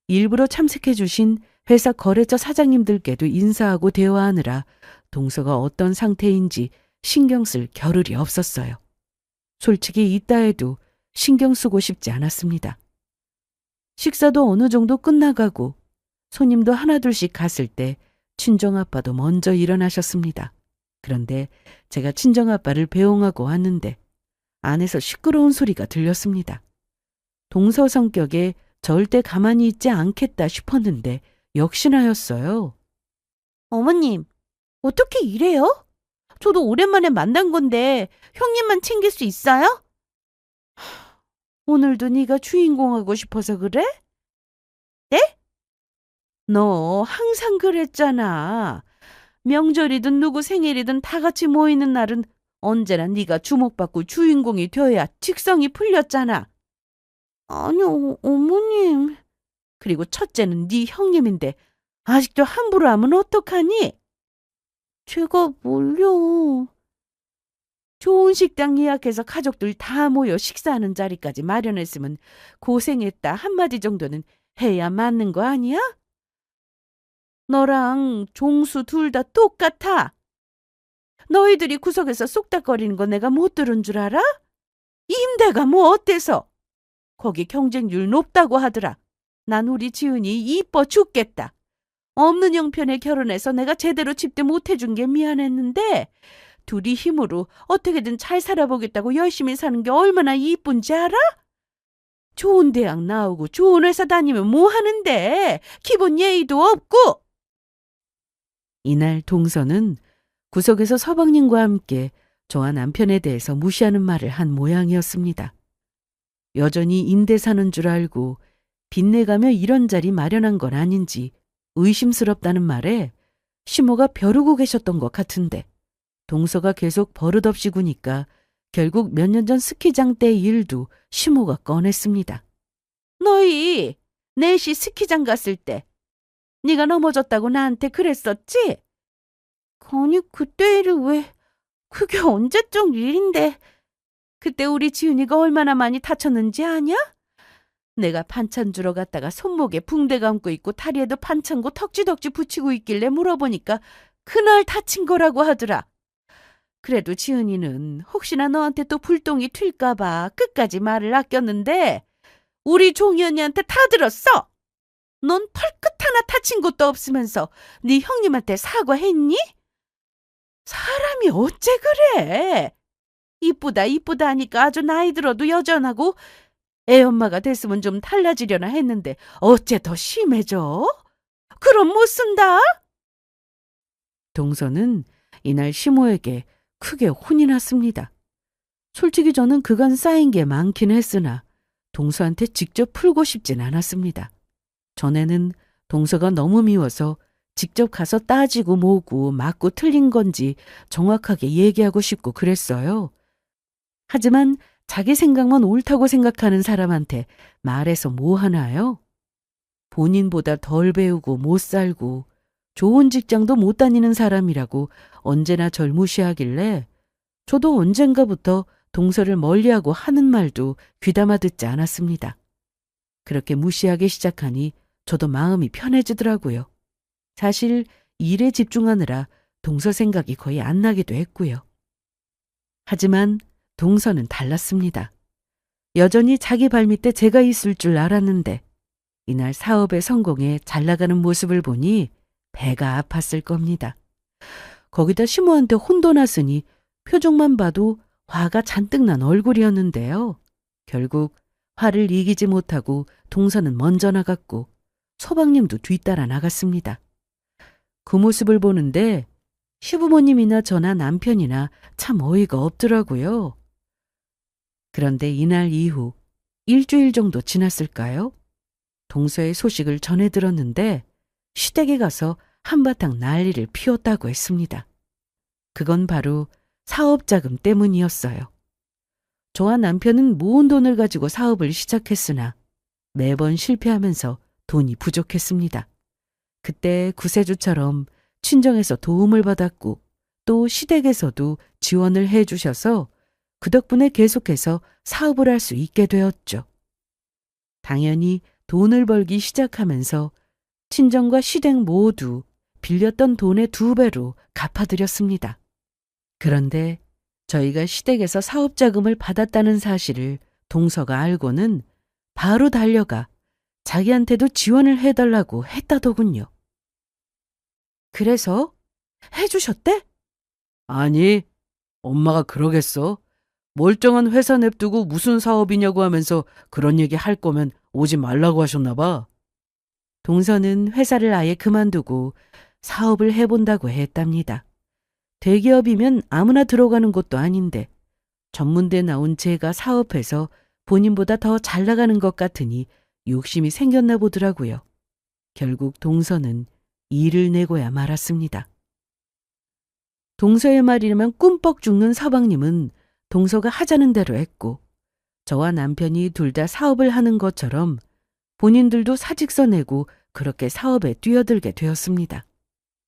일부러 참석해 주신 회사 거래처 사장님들께도 인사하고 대화하느라 동서가 어떤 상태인지 신경 쓸 겨를이 없었어요. 솔직히 이따 해도 신경 쓰고 싶지 않았습니다. 식사도 어느 정도 끝나가고 손님도 하나둘씩 갔을 때 친정아빠도 먼저 일어나셨습니다. 그런데 제가 친정아빠를 배웅하고 왔는데 안에서 시끄러운 소리가 들렸습니다. 동서 성격에 절대 가만히 있지 않겠다 싶었는데 역시나였어요. 어머님, 어떻게 이래요? 저도 오랜만에 만난 건데 형님만 챙길 수 있어요? 오늘도 네가 주인공하고 싶어서 그래? 네? 너 항상 그랬잖아. 명절이든 누구 생일이든 다 같이 모이는 날은 언제나 네가 주목받고 주인공이 되어야 직성이 풀렸잖아. 아니요, 어머님. 그리고 첫째는 네 형님인데 아직도 함부로 하면 어떡하니? 제가 뭘요? 좋은 식당 예약해서 가족들 다 모여 식사하는 자리까지 마련했으면 고생했다 한마디 정도는 해야 맞는 거 아니야? 너랑 종수 둘 다 똑같아. 너희들이 구석에서 쏙닥거리는 거 내가 못 들은 줄 알아? 임대가 뭐 어때서? 거기 경쟁률 높다고 하더라. 난 우리 지은이 이뻐 죽겠다. 없는 형편에 결혼해서 내가 제대로 집대 못 해준 게 미안했는데 둘이 힘으로 어떻게든 잘 살아보겠다고 열심히 사는 게 얼마나 이쁜지 알아? 좋은 대학 나오고 좋은 회사 다니면 뭐 하는데 기본 예의도 없고. 이날 동서는 구석에서 서방님과 함께 저와 남편에 대해서 무시하는 말을 한 모양이었습니다. 여전히 임대 사는 줄 알고 빚내가며 이런 자리 마련한 건 아닌지 의심스럽다는 말에 시모가 벼르고 계셨던 것 같은데 동서가 계속 버릇없이 구니까 결국 몇 년 전 스키장 때 일도 시모가 꺼냈습니다. 너희 넷이 스키장 갔을 때 네가 넘어졌다고 나한테 그랬었지? 아니 그때 일을 왜... 그게 언제적 일인데... 그때 우리 지은이가 얼마나 많이 다쳤는지 아냐? 내가 반찬 주러 갔다가 손목에 붕대 감고 있고 다리에도 반창고 덕지덕지 붙이고 있길래 물어보니까 그날 다친 거라고 하더라. 그래도 지은이는 혹시나 너한테 또 불똥이 튈까 봐 끝까지 말을 아꼈는데 우리 종이 언니한테 다 들었어. 넌 펄끗 하나 다친 것도 없으면서 네 형님한테 사과했니? 사람이 어째 그래? 이쁘다 이쁘다 하니까 아주 나이 들어도 여전하고 애엄마가 됐으면 좀 달라지려나 했는데 어째 더 심해져? 그럼 못 쓴다? 동서는 이날 시모에게 크게 혼이 났습니다. 솔직히 저는 그간 쌓인 게 많긴 했으나 동서한테 직접 풀고 싶진 않았습니다. 전에는 동서가 너무 미워서 직접 가서 따지고 모으고 맞고 틀린 건지 정확하게 얘기하고 싶고 그랬어요. 하지만 자기 생각만 옳다고 생각하는 사람한테 말해서 뭐 하나요? 본인보다 덜 배우고 못 살고 좋은 직장도 못 다니는 사람이라고 언제나 절 무시하길래 저도 언젠가부터 동서를 멀리하고 하는 말도 귀담아 듣지 않았습니다. 그렇게 무시하기 시작하니 저도 마음이 편해지더라고요. 사실 일에 집중하느라 동서 생각이 거의 안 나기도 했고요. 하지만 동서는 달랐습니다. 여전히 자기 발밑에 제가 있을 줄 알았는데 이날 사업의 성공에 잘 나가는 모습을 보니 배가 아팠을 겁니다. 거기다 시모한테 혼도 났으니 표정만 봐도 화가 잔뜩 난 얼굴이었는데요. 결국 화를 이기지 못하고 동서는 먼저 나갔고 서방님도 뒤따라 나갔습니다. 그 모습을 보는데 시부모님이나 저나 남편이나 참 어이가 없더라고요. 그런데 이날 이후 일주일 정도 지났을까요? 동서의 소식을 전해 들었는데 시댁에 가서 한바탕 난리를 피웠다고 했습니다. 그건 바로 사업자금 때문이었어요. 저와 남편은 모은 돈을 가지고 사업을 시작했으나 매번 실패하면서 돈이 부족했습니다. 그때 구세주처럼 친정에서 도움을 받았고 또 시댁에서도 지원을 해 주셔서 그 덕분에 계속해서 사업을 할 수 있게 되었죠. 당연히 돈을 벌기 시작하면서 친정과 시댁 모두 빌렸던 돈의 2배로 갚아드렸습니다. 그런데 저희가 시댁에서 사업자금을 받았다는 사실을 동서가 알고는 바로 달려가 자기한테도 지원을 해달라고 했다더군요. 그래서 해주셨대? 아니, 엄마가 그러겠어. 멀쩡한 회사 냅두고 무슨 사업이냐고 하면서 그런 얘기 할 거면 오지 말라고 하셨나 봐. 동서는 회사를 아예 그만두고 사업을 해본다고 했답니다. 대기업이면 아무나 들어가는 곳도 아닌데 전문대 나온 제가 사업해서 본인보다 더 잘 나가는 것 같으니 욕심이 생겼나 보더라고요. 결국 동서는 일을 내고야 말았습니다. 동서의 말이라면 꿈뻑 죽는 서방님은 동서가 하자는 대로 했고 저와 남편이 둘 다 사업을 하는 것처럼 본인들도 사직서 내고 그렇게 사업에 뛰어들게 되었습니다.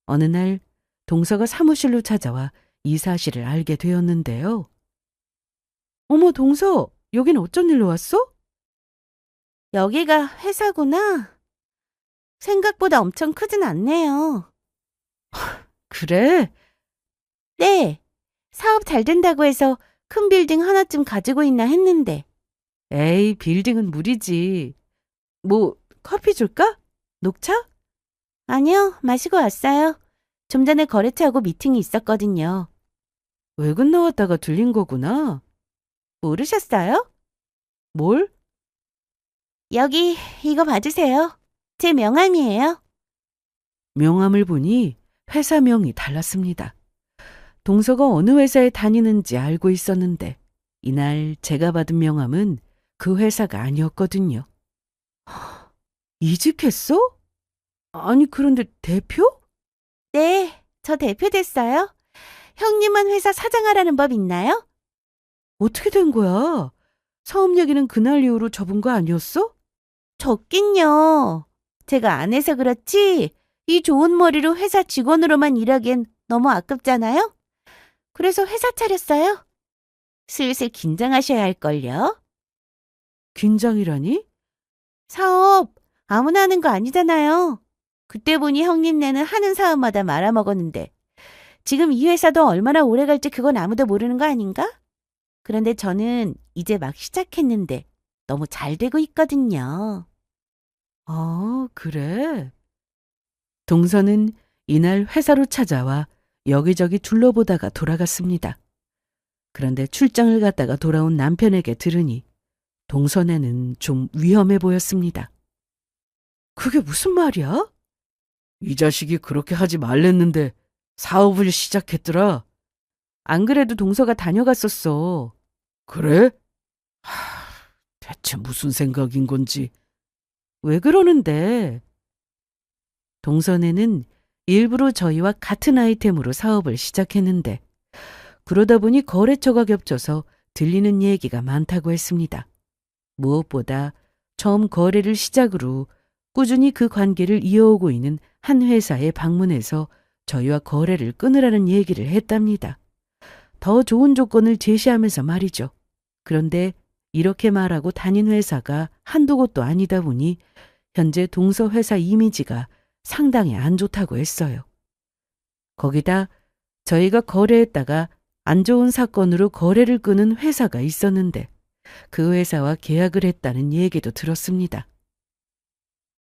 어느 날 동서가 사무실로 찾아와 이 사실을 알게 되었는데요. 어머 동서, 여긴 어쩐 일로 왔어? 여기가 회사구나. 생각보다 엄청 크진 않네요. 그래? 네, 사업 잘 된다고 해서 큰 빌딩 하나쯤 가지고 있나 했는데. 에이, 빌딩은 무리지. 뭐, 커피 줄까? 녹차? 아니요, 마시고 왔어요. 좀 전에 거래처하고 미팅이 있었거든요. 외근 나왔다가 들린 거구나. 모르셨어요? 뭘? 여기 이거 봐주세요. 제 명함이에요. 명함을 보니 회사명이 달랐습니다. 동서가 어느 회사에 다니는지 알고 있었는데 이날 제가 받은 명함은 그 회사가 아니었거든요. 이직했어? 아니 그런데 대표? 네, 저 대표 됐어요. 형님은 회사 사장하라는 법 있나요? 어떻게 된 거야? 사업 얘기는 그날 이후로 접은 거 아니었어? 적긴요. 제가 안 해서 그렇지 이 좋은 머리로 회사 직원으로만 일하기엔 너무 아깝잖아요. 그래서 회사 차렸어요. 슬슬 긴장하셔야 할걸요. 긴장이라니? 사업 아무나 하는 거 아니잖아요. 그때 보니 형님네는 하는 사업마다 말아먹었는데 지금 이 회사도 얼마나 오래 갈지 그건 아무도 모르는 거 아닌가? 그런데 저는 이제 막 시작했는데 너무 잘 되고 있거든요. 아, 그래? 동서는 이날 회사로 찾아와 여기저기 둘러보다가 돌아갔습니다. 그런데 출장을 갔다가 돌아온 남편에게 들으니 동선에는 좀 위험해 보였습니다. 그게 무슨 말이야? 이 자식이 그렇게 하지 말랬는데 사업을 시작했더라. 안 그래도 동서가 다녀갔었어. 그래? 대체 무슨 생각인 건지. 왜 그러는데? 동선에는 일부러 저희와 같은 아이템으로 사업을 시작했는데 그러다 보니 거래처가 겹쳐서 들리는 얘기가 많다고 했습니다. 무엇보다 처음 거래를 시작으로 꾸준히 그 관계를 이어오고 있는 한 회사에 방문해서 저희와 거래를 끊으라는 얘기를 했답니다. 더 좋은 조건을 제시하면서 말이죠. 그런데 이렇게 말하고 다닌 회사가 한두 곳도 아니다 보니 현재 동서 회사 이미지가 상당히 안 좋다고 했어요. 거기다 저희가 거래했다가 안 좋은 사건으로 거래를 끊은 회사가 있었는데 그 회사와 계약을 했다는 얘기도 들었습니다.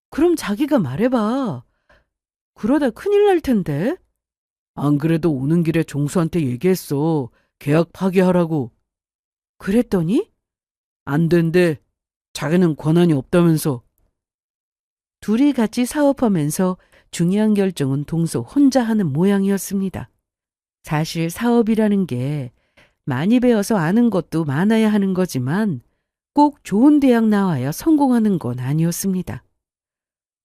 그럼 자기가 말해봐. 그러다 큰일 날 텐데. 안 그래도 오는 길에 종수한테 얘기했어. 계약 파기하라고. 그랬더니 안 된대. 자기는 권한이 없다면서. 둘이 같이 사업하면서 중요한 결정은 동서 혼자 하는 모양이었습니다. 사실 사업이라는 게 많이 배워서 아는 것도 많아야 하는 거지만 꼭 좋은 대학 나와야 성공하는 건 아니었습니다.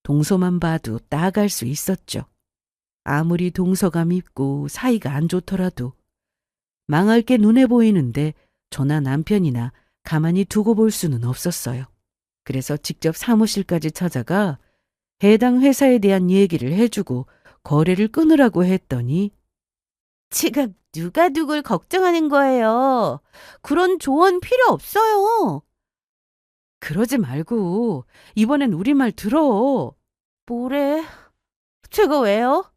동서만 봐도 나아갈 수 있었죠. 아무리 동서가 밉고 사이가 안 좋더라도 망할 게 눈에 보이는데 저나 남편이나 가만히 두고 볼 수는 없었어요. 그래서 직접 사무실까지 찾아가 해당 회사에 대한 얘기를 해주고 거래를 끊으라고 했더니 지금 누가 누굴 걱정하는 거예요. 그런 조언 필요 없어요. 그러지 말고 이번엔 우리 말 들어. 뭐래? 제가 왜요?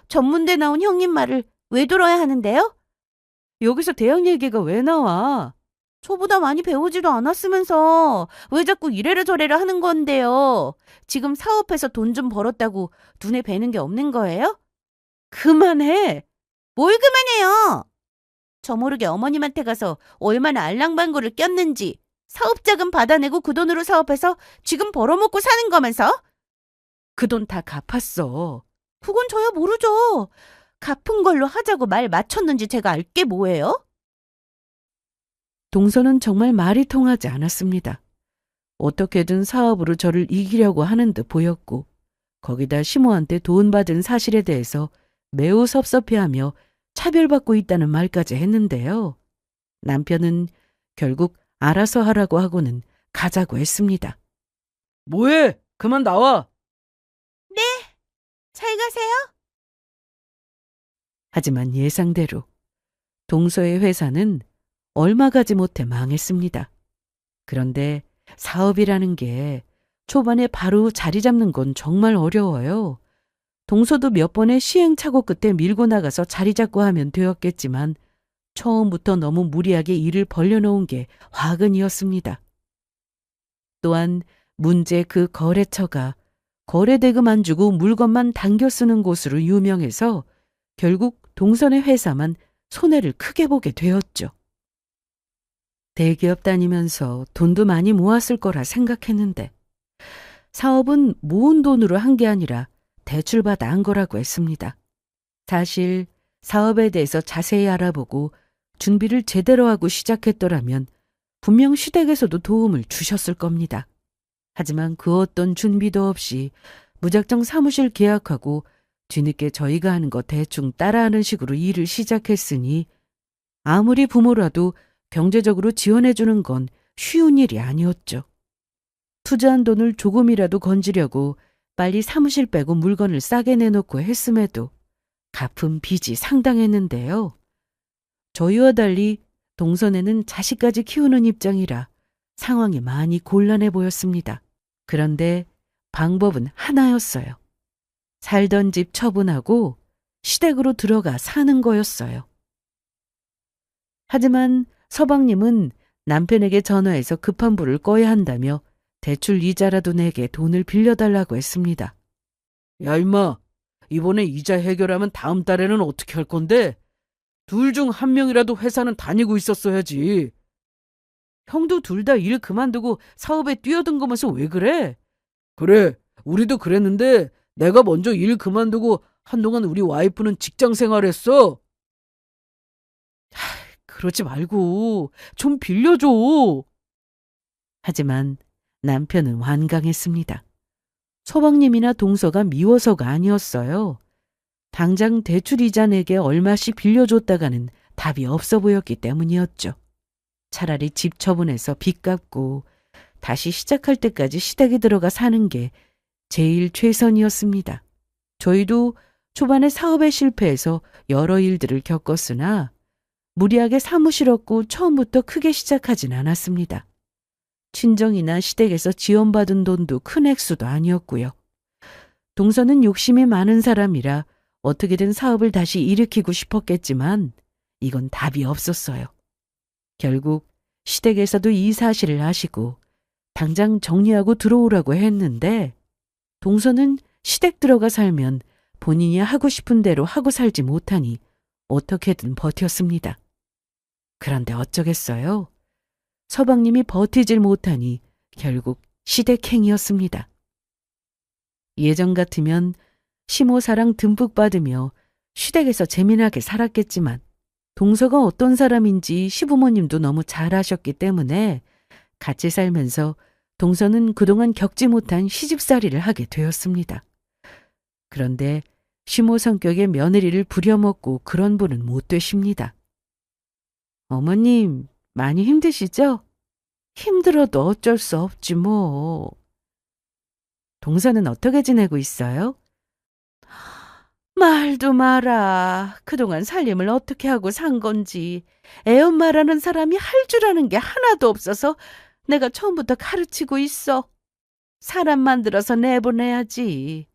전문대 나온 형님 말을 왜 들어야 하는데요? 여기서 대학 얘기가 왜 나와? 저보다 많이 배우지도 않았으면서 왜 자꾸 이래라 저래라 하는 건데요. 지금 사업해서 돈 좀 벌었다고 눈에 뵈는 게 없는 거예요? 그만해. 뭘 그만해요. 저 모르게 어머님한테 가서 얼마나 알랑방구를 꼈는지 사업자금 받아내고 그 돈으로 사업해서 지금 벌어먹고 사는 거면서? 그 돈 다 갚았어. 그건 저야 모르죠. 갚은 걸로 하자고 말 맞췄는지 제가 알게 뭐예요? 동서는 정말 말이 통하지 않았습니다. 어떻게든 사업으로 저를 이기려고 하는 듯 보였고 거기다 시모한테 돈 받은 사실에 대해서 매우 섭섭해하며 차별받고 있다는 말까지 했는데요. 남편은 결국 알아서 하라고 하고는 가자고 했습니다. 뭐해? 그만 나와. 네, 잘 가세요. 하지만 예상대로 동서의 회사는 얼마 가지 못해 망했습니다. 그런데 사업이라는 게 초반에 바로 자리 잡는 건 정말 어려워요. 동서도 몇 번의 시행착오 끝에 밀고 나가서 자리 잡고 하면 되었겠지만 처음부터 너무 무리하게 일을 벌려놓은 게 화근이었습니다. 또한 문제 그 거래처가 거래대금 안 주고 물건만 당겨 쓰는 곳으로 유명해서 결국 동선의 회사만 손해를 크게 보게 되었죠. 대기업 다니면서 돈도 많이 모았을 거라 생각했는데 사업은 모은 돈으로 한 게 아니라 대출받아 한 거라고 했습니다. 사실 사업에 대해서 자세히 알아보고 준비를 제대로 하고 시작했더라면 분명 시댁에서도 도움을 주셨을 겁니다. 하지만 그 어떤 준비도 없이 무작정 사무실 계약하고 뒤늦게 저희가 하는 거 대충 따라하는 식으로 일을 시작했으니 아무리 부모라도 경제적으로 지원해주는 건 쉬운 일이 아니었죠. 투자한 돈을 조금이라도 건지려고 빨리 사무실 빼고 물건을 싸게 내놓고 했음에도 갚은 빚이 상당했는데요. 저희와 달리 동선에는 자식까지 키우는 입장이라 상황이 많이 곤란해 보였습니다. 그런데 방법은 하나였어요. 살던 집 처분하고 시댁으로 들어가 사는 거였어요. 하지만 서방님은 남편에게 전화해서 급한 불을 꺼야 한다며 대출 이자라도 내게 돈을 빌려달라고 했습니다. 야, 임마. 이번에 이자 해결하면 다음 달에는 어떻게 할 건데? 둘 중 한 명이라도 회사는 다니고 있었어야지. 형도 둘 다 일 그만두고 사업에 뛰어든 거면서 왜 그래? 그래, 우리도 그랬는데 내가 먼저 일 그만두고 한동안 우리 와이프는 직장 생활했어. 그러지 말고 좀 빌려줘. 하지만 남편은 완강했습니다. 서방님이나 동서가 미워서가 아니었어요. 당장 대출 이자 내게 얼마씩 빌려줬다가는 답이 없어 보였기 때문이었죠. 차라리 집 처분해서 빚 갚고 다시 시작할 때까지 시댁에 들어가 사는 게 제일 최선이었습니다. 저희도 초반에 사업에 실패해서 여러 일들을 겪었으나 무리하게 사무실 얻고 처음부터 크게 시작하진 않았습니다. 친정이나 시댁에서 지원받은 돈도 큰 액수도 아니었고요. 동서는 욕심이 많은 사람이라 어떻게든 사업을 다시 일으키고 싶었겠지만 이건 답이 없었어요. 결국 시댁에서도 이 사실을 아시고 당장 정리하고 들어오라고 했는데 동서는 시댁 들어가 살면 본인이 하고 싶은 대로 하고 살지 못하니 어떻게든 버텼습니다. 그런데 어쩌겠어요? 서방님이 버티질 못하니 결국 시댁행이었습니다. 예전 같으면 시모사랑 듬뿍 받으며 시댁에서 재미나게 살았겠지만 동서가 어떤 사람인지 시부모님도 너무 잘 아셨기 때문에 같이 살면서 동서는 그동안 겪지 못한 시집살이를 하게 되었습니다. 그런데 시모 성격의 며느리를 부려먹고 그런 분은 못 되십니다. 어머님, 많이 힘드시죠? 힘들어도 어쩔 수 없지 뭐. 동서는 어떻게 지내고 있어요? 말도 마라. 그동안 살림을 어떻게 하고 산 건지 애엄마라는 사람이 할 줄 아는 게 하나도 없어서 내가 처음부터 가르치고 있어. 사람 만들어서 내보내야지.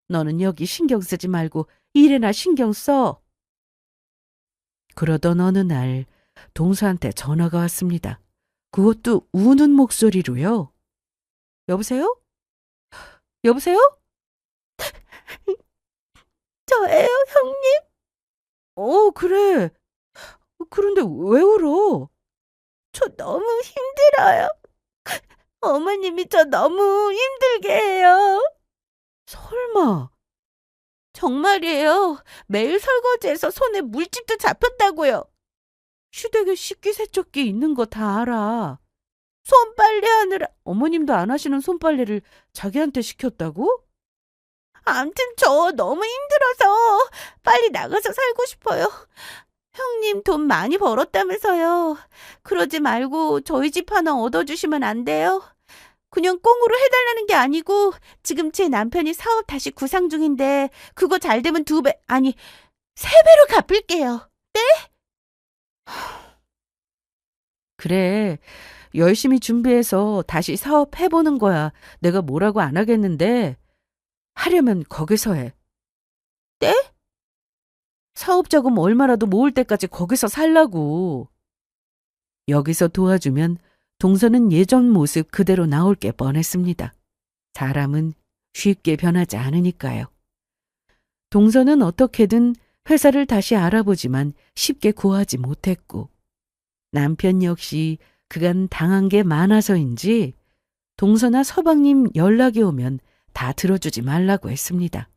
너는 여기 신경 쓰지 말고 일에나 신경 써. 그러던 어느 날 동서한테 전화가 왔습니다. 그것도 우는 목소리로요. 여보세요? 여보세요? 저예요, 형님. 그래. 그런데 왜 울어? 저 너무 힘들어요. 어머님이 저 너무 힘들게 해요. 설마. 정말이에요. 매일 설거지해서 손에 물집도 잡혔다고요. 시댁에 식기세척기 있는 거 다 알아. 손빨래 하느라 어머님도 안 하시는 손빨래를 자기한테 시켰다고? 암튼 저 너무 힘들어서 빨리 나가서 살고 싶어요. 형님 돈 많이 벌었다면서요. 그러지 말고 저희 집 하나 얻어주시면 안 돼요? 그냥 꽁으로 해달라는 게 아니고 지금 제 남편이 사업 다시 구상 중인데 그거 잘 되면 2배, 아니 3배로 갚을게요. 네? 그래, 열심히 준비해서 다시 사업해보는 거야. 내가 뭐라고 안 하겠는데 하려면 거기서 해. 네? 사업 자금 얼마라도 모을 때까지 거기서 살라고. 여기서 도와주면 동서는 예전 모습 그대로 나올 게 뻔했습니다. 사람은 쉽게 변하지 않으니까요. 동서는 어떻게든 회사를 다시 알아보지만 쉽게 구하지 못했고, 남편 역시 그간 당한 게 많아서인지 동서나 서방님 연락이 오면 다 들어주지 말라고 했습니다.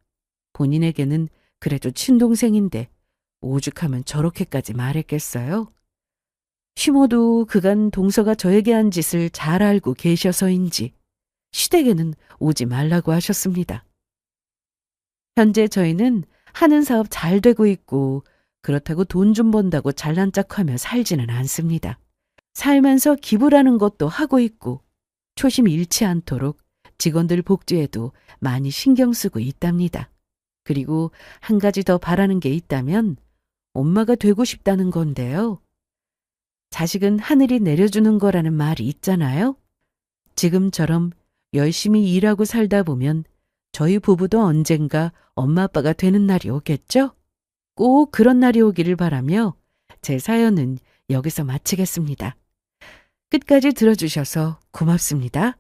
본인에게는 그래도 친동생인데 오죽하면 저렇게까지 말했겠어요? 시모도 그간 동서가 저에게 한 짓을 잘 알고 계셔서인지 시댁에는 오지 말라고 하셨습니다. 현재 저희는 하는 사업 잘 되고 있고 그렇다고 돈 좀 번다고 잘난 척하며 살지는 않습니다. 살면서 기부라는 것도 하고 있고 초심 잃지 않도록 직원들 복지에도 많이 신경 쓰고 있답니다. 그리고 한 가지 더 바라는 게 있다면 엄마가 되고 싶다는 건데요. 자식은 하늘이 내려주는 거라는 말이 있잖아요. 지금처럼 열심히 일하고 살다 보면 저희 부부도 언젠가 엄마 아빠가 되는 날이 오겠죠? 꼭 그런 날이 오기를 바라며 제 사연은 여기서 마치겠습니다. 끝까지 들어주셔서 고맙습니다.